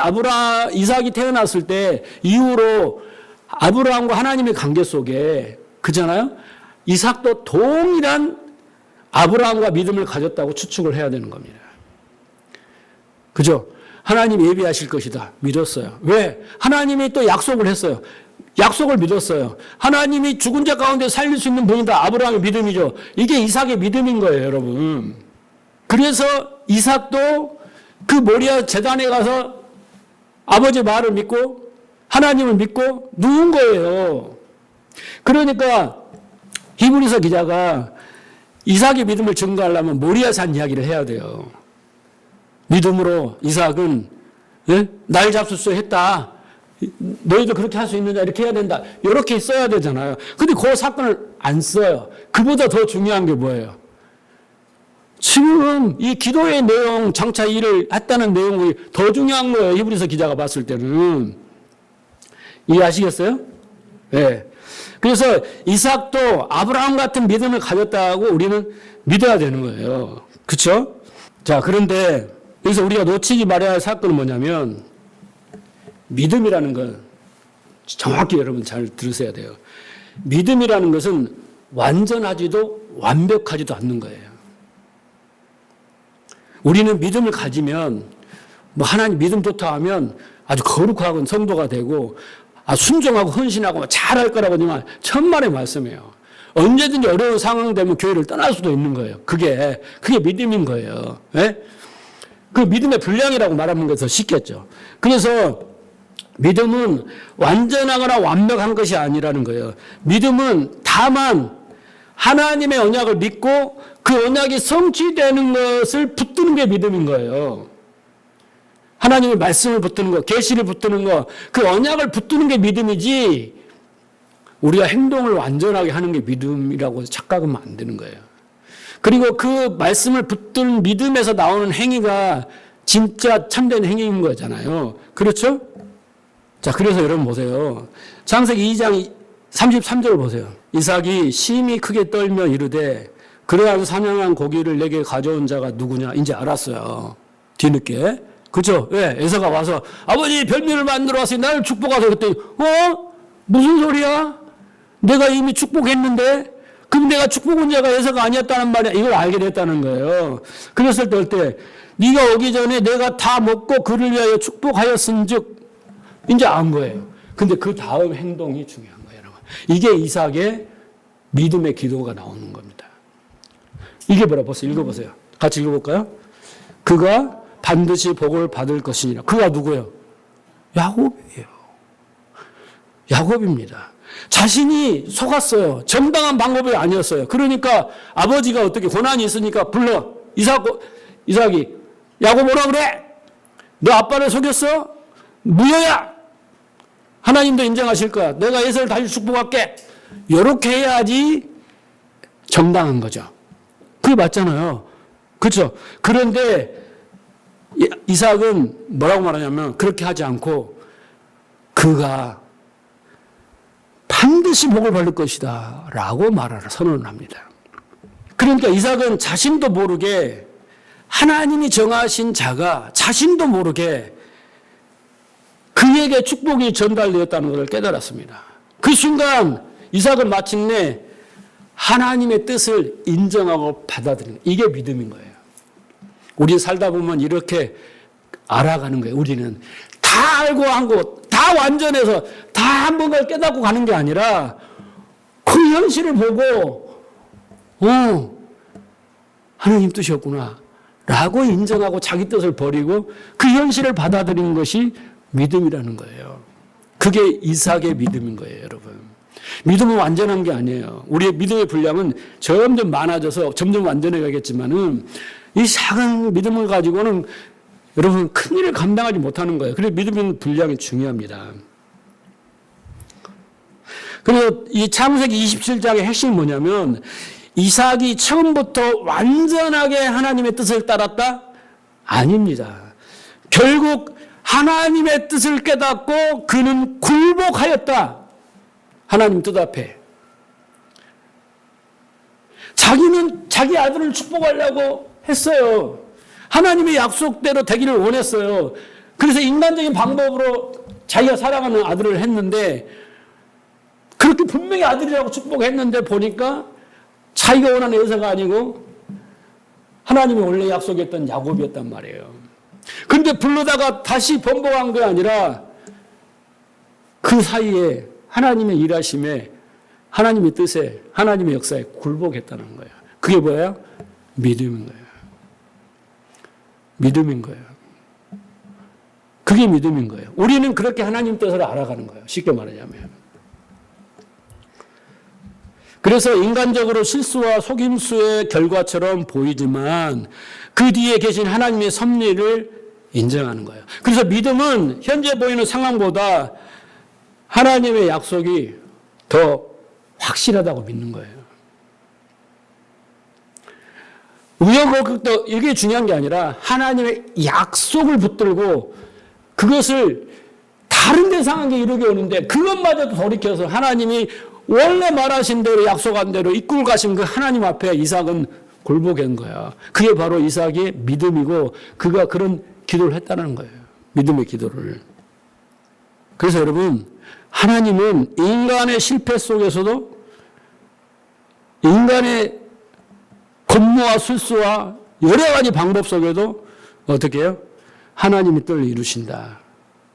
S1: 이삭이 태어났을 때 이후로 아브라함과 하나님의 관계 속에 그잖아요. 이삭도 동일한 아브라함과 믿음을 가졌다고 추측을 해야 되는 겁니다. 그죠? 하나님 예비하실 것이다. 믿었어요. 왜? 하나님이 또 약속을 했어요. 약속을 믿었어요. 하나님이 죽은 자 가운데 살릴 수 있는 분이다. 아브라함의 믿음이죠. 이게 이삭의 믿음인 거예요, 여러분. 그래서 이삭도 그 모리아 제단에 가서 아버지 말을 믿고 하나님을 믿고 누운 거예요. 그러니까 히브리서 기자가 이삭의 믿음을 증거하려면 모리아산 이야기를 해야 돼요. 믿음으로 이삭은 날 잡수수 했다. 너희도 그렇게 할 수 있느냐 이렇게 해야 된다. 이렇게 써야 되잖아요. 근데 그 사건을 안 써요. 그보다 더 중요한 게 뭐예요? 지금 이 기도의 내용, 장차 일을 했다는 내용이 더 중요한 거예요. 히브리서 기자가 봤을 때는. 이해하시겠어요? 네. 그래서 이삭도 아브라함 같은 믿음을 가졌다고 우리는 믿어야 되는 거예요. 그렇죠? 자, 그런데 여기서 우리가 놓치지 말아야 할 사건은 뭐냐면 믿음이라는 건 정확히 여러분 잘 들으셔야 돼요. 믿음이라는 것은 완전하지도 완벽하지도 않는 거예요. 우리는 믿음을 가지면 뭐 하나님 믿음 좋다 하면 아주 거룩하고 성도가 되고 순종하고 헌신하고 잘할 거라고 하지만 천만의 말씀이에요. 언제든지 어려운 상황 되면 교회를 떠날 수도 있는 거예요. 그게 믿음인 거예요. 네? 그 믿음의 분량이라고 말하는 것이 더 쉽겠죠. 그래서 믿음은 완전하거나 완벽한 것이 아니라는 거예요. 믿음은 다만 하나님의 언약을 믿고 그 언약이 성취되는 것을 붙드는 게 믿음인 거예요. 하나님의 말씀을 붙드는 거, 계시를 붙드는 거, 그 언약을 붙드는 게 믿음이지 우리가 행동을 완전하게 하는 게 믿음이라고 착각하면 안 되는 거예요. 그리고 그 말씀을 붙든 믿음에서 나오는 행위가 진짜 참된 행위인 거잖아요. 그렇죠? 자, 그래서 여러분 보세요. 창세기 2장 33절 보세요. 이삭이 심히 크게 떨며 이르되 그래야 사냥한 고기를 내게 가져온 자가 누구냐 이제 알았어요. 뒤늦게. 그죠? 왜? 에서가 와서 아버지 별미를 만들어 왔으니 나를 축복하세요. 그랬더니 무슨 소리야? 내가 이미 축복했는데 그럼 내가 축복한 자가 에서가 아니었다는 말이야. 이걸 알게 됐다는 거예요. 그랬을 때 네가 오기 전에 내가 다 먹고 그를 위하여 축복하였은즉 이제 안 거예요. 근데 그 다음 행동이 중요한 거예요, 여러분. 이게 이삭의 믿음의 기도가 나오는 겁니다. 이게 뭐라 벌써 읽어보세요. 같이 읽어볼까요? 그가 반드시 복을 받을 것이니라. 그가 누구예요? 야곱이에요. 야곱입니다. 자신이 속았어요. 정당한 방법이 아니었어요. 그러니까 아버지가 어떻게 고난이 있으니까 불러. 이삭이 야곱 오라 그래? 너 아빠를 속였어? 무효야. 하나님도 인정하실 거야. 내가 에서를 다시 축복할게. 이렇게 해야지 정당한 거죠. 그게 맞잖아요. 그렇죠? 그런데 이삭은 뭐라고 말하냐면 그렇게 하지 않고 그가 반드시 복을 받을 것이다 라고 선언을 합니다. 그러니까 이삭은 자신도 모르게 하나님이 정하신 자가 자신도 모르게 그에게 축복이 전달되었다는 것을 깨달았습니다. 그 순간 이삭은 마침내 하나님의 뜻을 인정하고 받아들이는 이게 믿음인 거예요. 우리 살다 보면 이렇게 알아가는 거예요. 우리는 다 알고 한 거, 다 완전해서 다 한 번을 깨닫고 가는 게 아니라 그 현실을 보고 하나님 뜻이었구나 라고 인정하고 자기 뜻을 버리고 그 현실을 받아들이는 것이 믿음이라는 거예요. 그게 이삭의 믿음인 거예요, 여러분. 믿음은 완전한 게 아니에요. 우리의 믿음의 분량은 점점 많아져서 점점 완전해가겠지만은 이 작은 믿음을 가지고는 여러분 큰 일을 감당하지 못하는 거예요. 그래서 믿음의 분량이 중요합니다. 그리고 이 창세기 27장의 핵심이 뭐냐면 이삭이 처음부터 완전하게 하나님의 뜻을 따랐다? 아닙니다. 결국 하나님의 뜻을 깨닫고 그는 굴복하였다. 하나님 뜻 앞에. 자기는 자기 아들을 축복하려고 했어요. 하나님의 약속대로 되기를 원했어요. 그래서 인간적인 방법으로 자기가 사랑하는 아들을 했는데, 그렇게 분명히 아들이라고 축복했는데 보니까 자기가 원하는 여자가 아니고 하나님이 원래 약속했던 야곱이었단 말이에요. 그런데 부르다가 다시 번복한 게 아니라 그 사이에 하나님의 일하심에, 하나님의 뜻에, 하나님의 역사에 굴복했다는 거예요. 그게 뭐예요? 믿음인 거예요. 믿음인 거예요. 그게 믿음인 거예요. 우리는 그렇게 하나님 뜻을 알아가는 거예요. 쉽게 말하자면. 그래서 인간적으로 실수와 속임수의 결과처럼 보이지만 그 뒤에 계신 하나님의 섭리를 인정하는 거예요. 그래서 믿음은 현재 보이는 상황보다 하나님의 약속이 더 확실하다고 믿는 거예요. 우여곡절도 이게 중요한 게 아니라 하나님의 약속을 붙들고 그것을 다른 데 상황에 이르게 오는데 그것마저도 돌이켜서 하나님이 원래 말하신 대로 약속한 대로 이끌고 가신 그 하나님 앞에 이삭은 굴복한 거야. 그게 바로 이삭의 믿음이고 그가 그런 기도를 했다는 거예요. 믿음의 기도를. 그래서 여러분, 하나님은 인간의 실패 속에서도 인간의 권모와 술수와 여러 가지 방법 속에도 어떻게 해요? 하나님의 뜻을 이루신다.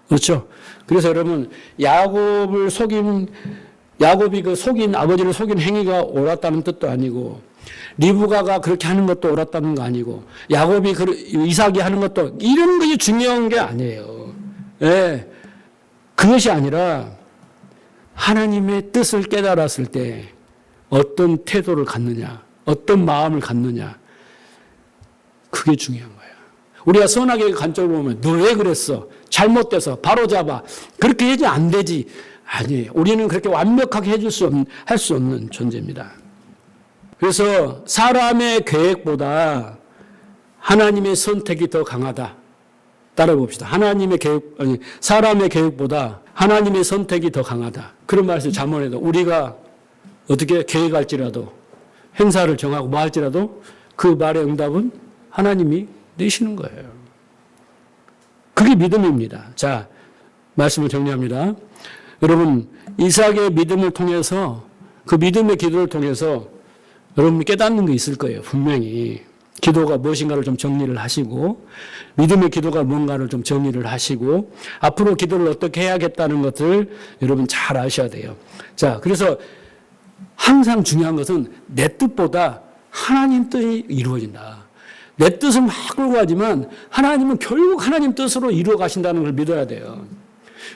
S1: 그렇죠? 그래서 여러분, 야곱이 그 아버지를 속인 행위가 옳았다는 뜻도 아니고, 리브가가 그렇게 하는 것도 옳았다는 거 아니고, 야곱이 이삭이 하는 것도, 이런 것이 중요한 게 아니에요. 예. 그것이 아니라, 하나님의 뜻을 깨달았을 때, 어떤 태도를 갖느냐, 어떤 마음을 갖느냐, 그게 중요한 거예요. 우리가 선하게 관점으로 보면, 너 왜 그랬어? 잘못돼서, 바로잡아. 그렇게 해지 안 되지. 아니에요. 우리는 그렇게 완벽하게 할 수 없는 존재입니다. 그래서 사람의 계획보다 하나님의 선택이 더 강하다. 따라 봅시다. 사람의 계획보다 하나님의 선택이 더 강하다. 그런 말씀 잠언에도 우리가 어떻게 계획할지라도 행사를 정하고 뭐 할지라도 그 말의 응답은 하나님이 내시는 거예요. 그게 믿음입니다. 자, 말씀을 정리합니다. 여러분, 이삭의 믿음을 통해서, 그 믿음의 기도를 통해서 여러분이 깨닫는 게 있을 거예요. 분명히. 기도가 무엇인가를 좀 정리를 하시고, 믿음의 기도가 뭔가를 좀 정리를 하시고, 앞으로 기도를 어떻게 해야겠다는 것을 여러분 잘 아셔야 돼요. 자, 그래서 항상 중요한 것은 내 뜻보다 하나님 뜻이 이루어진다. 내 뜻은 막 끌고 가지만 하나님은 결국 하나님 뜻으로 이루어 가신다는 걸 믿어야 돼요.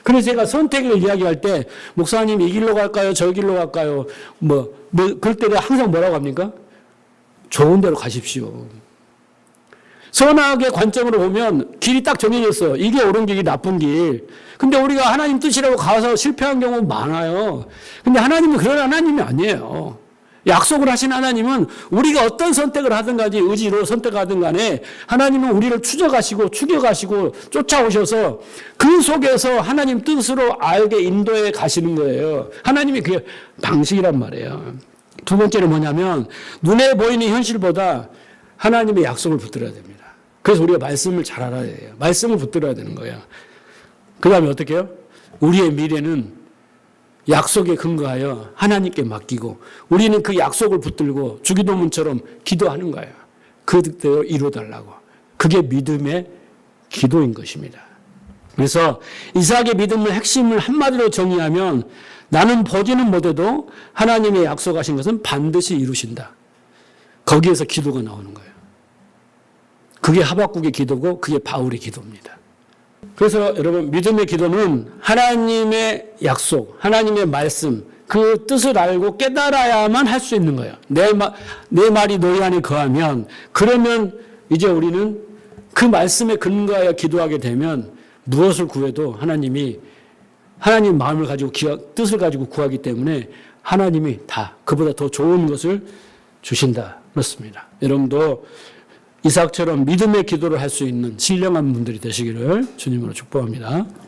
S1: 그래서 제가 선택을 이야기할 때, 목사님 이 길로 갈까요? 저 길로 갈까요? 그럴 때 항상 뭐라고 합니까? 좋은 데로 가십시오. 선하게 관점으로 보면 길이 딱 정해졌어요. 이게 옳은 길이 나쁜 길. 근데 우리가 하나님 뜻이라고 가서 실패한 경우 많아요. 근데 하나님은 그런 하나님이 아니에요. 약속을 하신 하나님은 우리가 어떤 선택을 하든 간에 의지로 선택하든 간에 하나님은 우리를 추적하시고 추격하시고 쫓아오셔서 그 속에서 하나님 뜻으로 알게 인도해 가시는 거예요. 하나님이 그게 방식이란 말이에요. 두 번째는 뭐냐면 눈에 보이는 현실보다 하나님의 약속을 붙들어야 됩니다. 그래서 우리가 말씀을 잘 알아야 돼요. 말씀을 붙들어야 되는 거예요. 그 다음에 어떻게 해요? 우리의 미래는 약속에 근거하여 하나님께 맡기고 우리는 그 약속을 붙들고 주기도문처럼 기도하는 거예요. 그대로 이루어달라고. 그게 믿음의 기도인 것입니다. 그래서 이삭의 믿음의 핵심을 한마디로 정의하면 나는 보지는 못해도 하나님의 약속하신 것은 반드시 이루신다. 거기에서 기도가 나오는 거예요. 그게 하박국의 기도고 그게 바울의 기도입니다. 그래서 여러분 믿음의 기도는 하나님의 약속, 하나님의 말씀, 그 뜻을 알고 깨달아야만 할 수 있는 거예요. 내 말이 너희 안에 거하면 그러면 이제 우리는 그 말씀에 근거하여 기도하게 되면 무엇을 구해도 하나님이 하나님 마음을 가지고 뜻을 가지고 구하기 때문에 하나님이 다 그보다 더 좋은 것을 주신다. 그렇습니다. 여러분도 이삭처럼 믿음의 기도를 할 수 있는 신령한 분들이 되시기를 주님으로 축복합니다.